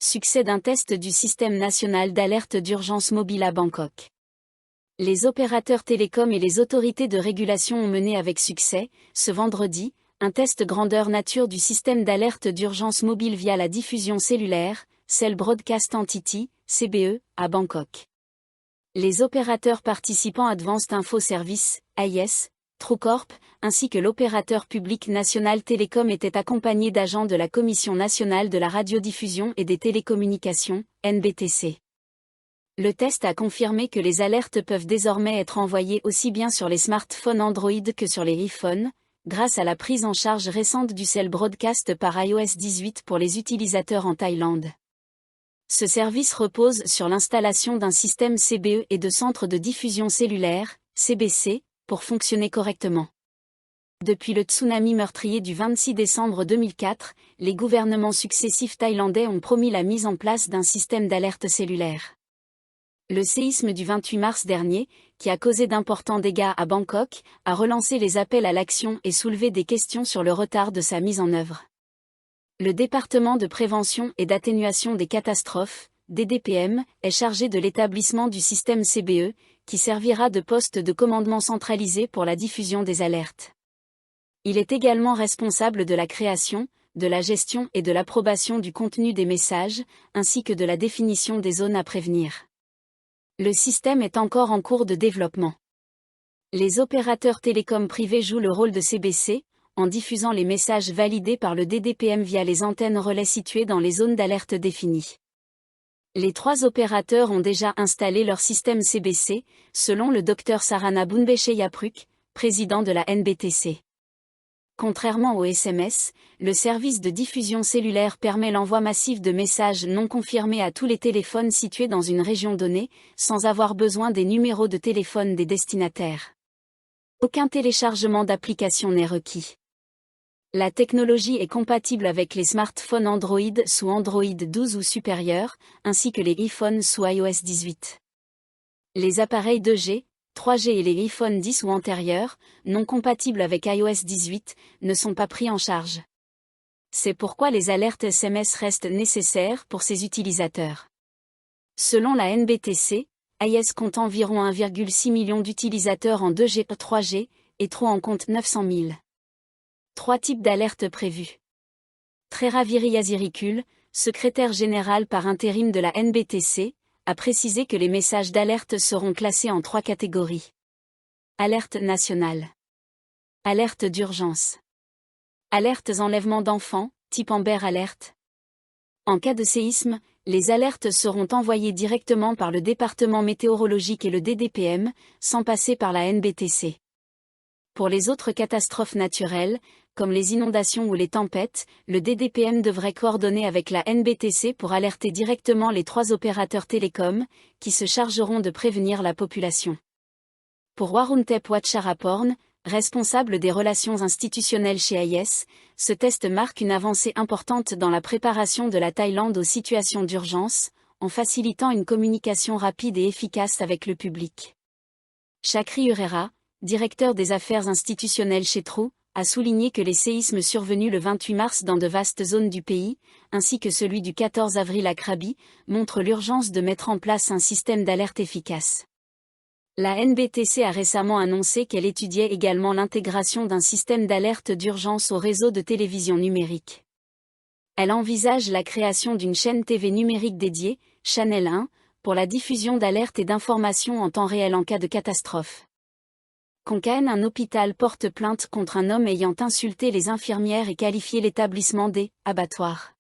succès d'un test du système national d'alerte d'urgence mobile à Bangkok. Les opérateurs télécoms et les autorités de régulation ont mené avec succès, ce vendredi, un test grandeur nature du système d'alerte d'urgence mobile via la diffusion cellulaire, Cell Broadcast Entity, CBE, à Bangkok. Les opérateurs participants Advanced Info Services, AIS, TrueCorp, ainsi que l'opérateur public national Télécom étaient accompagnés d'agents de la Commission nationale de la radiodiffusion et des télécommunications, NBTC. Le test a confirmé que les alertes peuvent désormais être envoyées aussi bien sur les smartphones Android que sur les iPhones, grâce à la prise en charge récente du Cell Broadcast par iOS 18 pour les utilisateurs en Thaïlande. Ce service repose sur l'installation d'un système CBE et de centres de diffusion cellulaire, CBC, pour fonctionner correctement. Depuis le tsunami meurtrier du 26 décembre 2004, les gouvernements successifs thaïlandais ont promis la mise en place d'un système d'alerte cellulaire. Le séisme du 28 mars dernier, qui a causé d'importants dégâts à Bangkok, a relancé les appels à l'action et soulevé des questions sur le retard de sa mise en œuvre. Le département de prévention et d'atténuation des catastrophes, DDPM, est chargé de l'établissement du système CBE, qui servira de poste de commandement centralisé pour la diffusion des alertes. Il est également responsable de la création, de la gestion et de l'approbation du contenu des messages, ainsi que de la définition des zones à prévenir. Le système est encore en cours de développement. Les opérateurs télécoms privés jouent le rôle de CBC, en diffusant les messages validés par le DDPM via les antennes relais situées dans les zones d'alerte définies. Les 3 opérateurs ont déjà installé leur système CBC, selon le Dr Sarana Boonbecheyapruk, président de la NBTC. Contrairement aux SMS, le service de diffusion cellulaire permet l'envoi massif de messages non confirmés à tous les téléphones situés dans une région donnée, sans avoir besoin des numéros de téléphone des destinataires. Aucun téléchargement d'application n'est requis. La technologie est compatible avec les smartphones Android sous Android 12 ou supérieur, ainsi que les iPhones sous iOS 18. Les appareils 2G, 3G et les iPhone 10 ou antérieurs, non compatibles avec iOS 18, ne sont pas pris en charge. C'est pourquoi les alertes SMS restent nécessaires pour ces utilisateurs. Selon la NBTC, AIS compte environ 1,6 million d'utilisateurs en 2G et 3G, et True en compte 900 000. 3 types d'alertes prévus. Treraviry Yazirikul, secrétaire général par intérim de la NBTC, a précisé que les messages d'alerte seront classés en 3 catégories. Alerte nationale. Alerte d'urgence. Alertes enlèvement d'enfants, type Amber Alert. En cas de séisme, les alertes seront envoyées directement par le département météorologique et le DDPM, sans passer par la NBTC. Pour les autres catastrophes naturelles, comme les inondations ou les tempêtes, le DDPM devrait coordonner avec la NBTC pour alerter directement les 3 opérateurs télécoms, qui se chargeront de prévenir la population. Pour Waruntep Watcharaporn, responsable des relations institutionnelles chez AIS, ce test marque une avancée importante dans la préparation de la Thaïlande aux situations d'urgence, en facilitant une communication rapide et efficace avec le public. Chakri Urera, directeur des affaires institutionnelles chez True, a souligné que les séismes survenus le 28 mars dans de vastes zones du pays, ainsi que celui du 14 avril à Krabi, montrent l'urgence de mettre en place un système d'alerte efficace. La NBTC a récemment annoncé qu'elle étudiait également l'intégration d'un système d'alerte d'urgence au réseau de télévision numérique. Elle envisage la création d'une chaîne TV numérique dédiée, Channel 1, pour la diffusion d'alertes et d'informations en temps réel en cas de catastrophe. Khon Kaen, un hôpital porte plainte contre un homme ayant insulté les infirmières et qualifié l'établissement d'abattoir.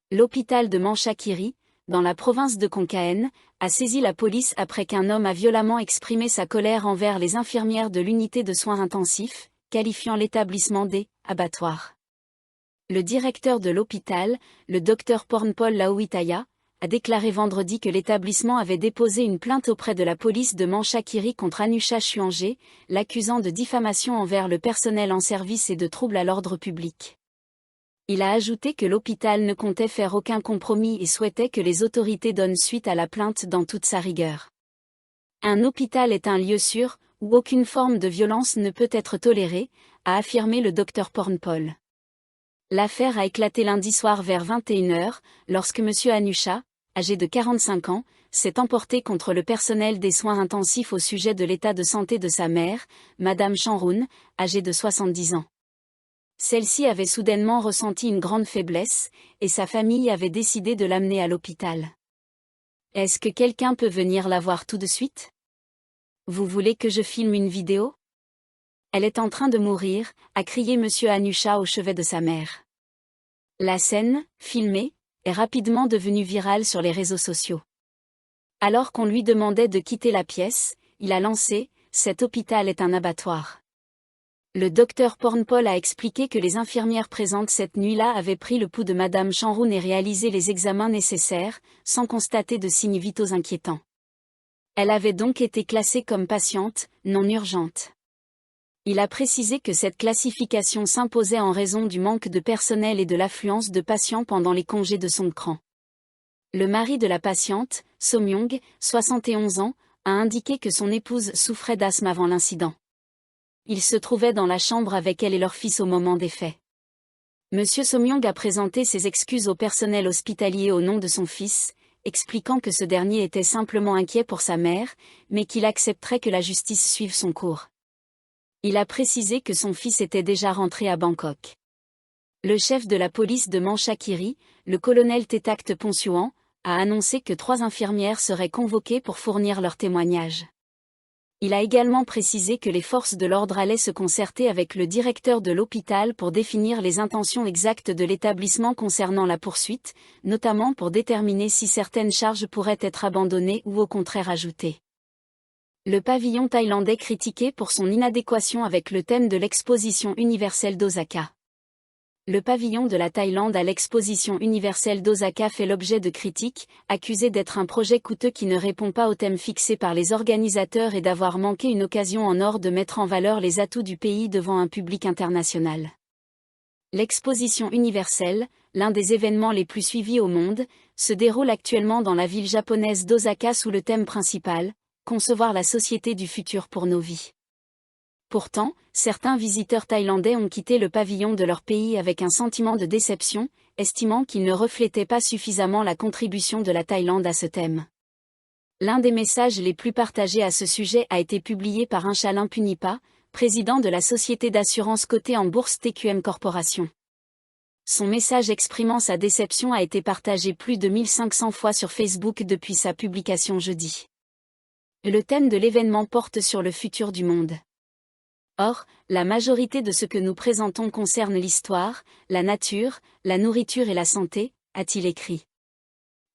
L'hôpital de Manchakiri, dans la province de Khon Kaen, a saisi la police après qu'un homme a violemment exprimé sa colère envers les infirmières de l'unité de soins intensifs, qualifiant l'établissement d'abattoir. Le directeur de l'hôpital, le Dr Pornpol Laouitaya, a déclaré vendredi que l'établissement avait déposé une plainte auprès de la police de Manchakiri contre Anusha Chuangé, l'accusant de diffamation envers le personnel en service et de troubles à l'ordre public. Il a ajouté que l'hôpital ne comptait faire aucun compromis et souhaitait que les autorités donnent suite à la plainte dans toute sa rigueur. Un hôpital est un lieu sûr, où aucune forme de violence ne peut être tolérée, a affirmé le Dr Pornpol. L'affaire a éclaté lundi soir vers 21h, lorsque M. Anusha, âgé de 45 ans, s'est emporté contre le personnel des soins intensifs au sujet de l'état de santé de sa mère, Madame Chanroun, âgée de 70 ans. Celle-ci avait soudainement ressenti une grande faiblesse, et sa famille avait décidé de l'amener à l'hôpital. Est-ce que quelqu'un peut venir la voir tout de suite? Vous voulez que je filme une vidéo? Elle est en train de mourir, a crié M. Anusha au chevet de sa mère. La scène, filmée, est rapidement devenue virale sur les réseaux sociaux. Alors qu'on lui demandait de quitter la pièce, il a lancé « Cet hôpital est un abattoir ». Le docteur Pornpol a expliqué que les infirmières présentes cette nuit-là avaient pris le pouls de Madame Chanroun et réalisé les examens nécessaires, sans constater de signes vitaux inquiétants. Elle avait donc été classée comme patiente, non urgente. Il a précisé que cette classification s'imposait en raison du manque de personnel et de l'affluence de patients pendant les congés de Songkran. Le mari de la patiente, Somyong, 71 ans, a indiqué que son épouse souffrait d'asthme avant l'incident. Il se trouvait dans la chambre avec elle et leur fils au moment des faits. Monsieur Somyong a présenté ses excuses au personnel hospitalier au nom de son fils, expliquant que ce dernier était simplement inquiet pour sa mère, mais qu'il accepterait que la justice suive son cours. Il a précisé que son fils était déjà rentré à Bangkok. Le chef de la police de Manchakiri, le colonel Tetakte Ponsuan, a annoncé que 3 infirmières seraient convoquées pour fournir leur témoignage. Il a également précisé que les forces de l'ordre allaient se concerter avec le directeur de l'hôpital pour définir les intentions exactes de l'établissement concernant la poursuite, notamment pour déterminer si certaines charges pourraient être abandonnées ou au contraire ajoutées. Le pavillon thaïlandais critiqué pour son inadéquation avec le thème de l'exposition universelle d'Osaka. Le pavillon de la Thaïlande à l'exposition universelle d'Osaka fait l'objet de critiques, accusé d'être un projet coûteux qui ne répond pas au thème fixé par les organisateurs et d'avoir manqué une occasion en or de mettre en valeur les atouts du pays devant un public international. L'exposition universelle, l'un des événements les plus suivis au monde, se déroule actuellement dans la ville japonaise d'Osaka sous le thème principal, concevoir la société du futur pour nos vies. Pourtant, certains visiteurs thaïlandais ont quitté le pavillon de leur pays avec un sentiment de déception, estimant qu'il ne reflétait pas suffisamment la contribution de la Thaïlande à ce thème. L'un des messages les plus partagés à ce sujet a été publié par Inchalin Punipa, président de la société d'assurance cotée en bourse TQM Corporation. Son message exprimant sa déception a été partagé plus de 1500 fois sur Facebook depuis sa publication jeudi. Le thème de l'événement porte sur le futur du monde. Or, la majorité de ce que nous présentons concerne l'histoire, la nature, la nourriture et la santé, a-t-il écrit.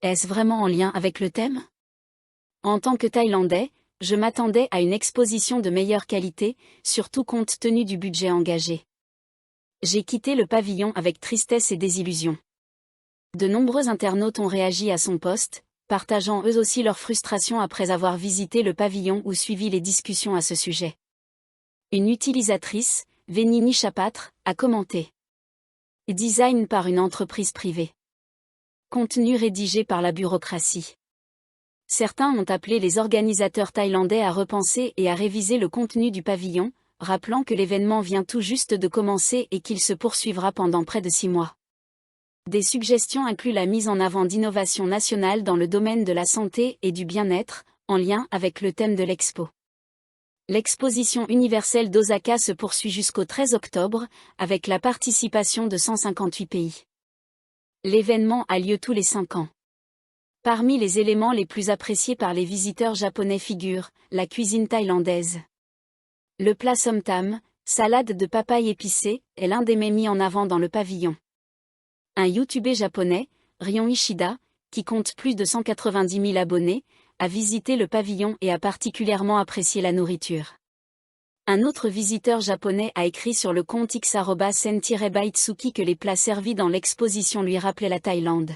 Est-ce vraiment en lien avec le thème? En tant que Thaïlandais, je m'attendais à une exposition de meilleure qualité, surtout compte tenu du budget engagé. J'ai quitté le pavillon avec tristesse et désillusion. De nombreux internautes ont réagi à son post, partageant eux aussi leur frustration après avoir visité le pavillon ou suivi les discussions à ce sujet. Une utilisatrice, Vénini Chapatre, a commenté. Design par une entreprise privée. Contenu rédigé par la bureaucratie. Certains ont appelé les organisateurs thaïlandais à repenser et à réviser le contenu du pavillon, rappelant que l'événement vient tout juste de commencer et qu'il se poursuivra pendant près de 6 mois. Des suggestions incluent la mise en avant d'innovations nationales dans le domaine de la santé et du bien-être, en lien avec le thème de l'expo. L'exposition universelle d'Osaka se poursuit jusqu'au 13 octobre, avec la participation de 158 pays. L'événement a lieu tous les 5 ans. Parmi les éléments les plus appréciés par les visiteurs japonais figurent la cuisine thaïlandaise. Le plat somtam, salade de papaye épicée, est l'un des mets mis en avant dans le pavillon. Un YouTuber japonais, Ryon Ishida, qui compte plus de 190 000 abonnés, a visité le pavillon et a particulièrement apprécié la nourriture. Un autre visiteur japonais a écrit sur le compte x@sen-baitsuki que les plats servis dans l'exposition lui rappelaient la Thaïlande.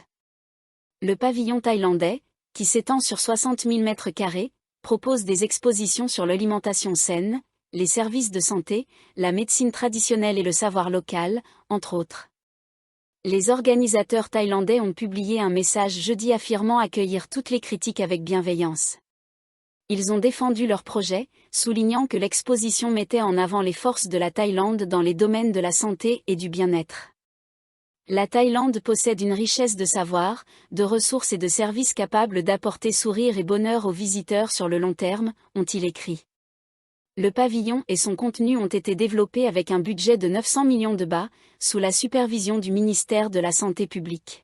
Le pavillon thaïlandais, qui s'étend sur 60 000 m², propose des expositions sur l'alimentation saine, les services de santé, la médecine traditionnelle et le savoir local, entre autres. Les organisateurs thaïlandais ont publié un message jeudi affirmant accueillir toutes les critiques avec bienveillance. Ils ont défendu leur projet, soulignant que l'exposition mettait en avant les forces de la Thaïlande dans les domaines de la santé et du bien-être. La Thaïlande possède une richesse de savoir, de ressources et de services capables d'apporter sourire et bonheur aux visiteurs sur le long terme, ont-ils écrit. Le pavillon et son contenu ont été développés avec un budget de 900 millions de baht, sous la supervision du ministère de la Santé publique.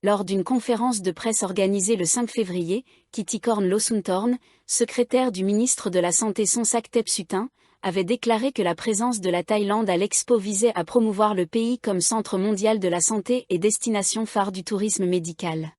Lors d'une conférence de presse organisée le 5 février, Kittikorn Losuntorn, secrétaire du ministre de la Santé Somsak Thepsutin, avait déclaré que la présence de la Thaïlande à l'Expo visait à promouvoir le pays comme centre mondial de la santé et destination phare du tourisme médical.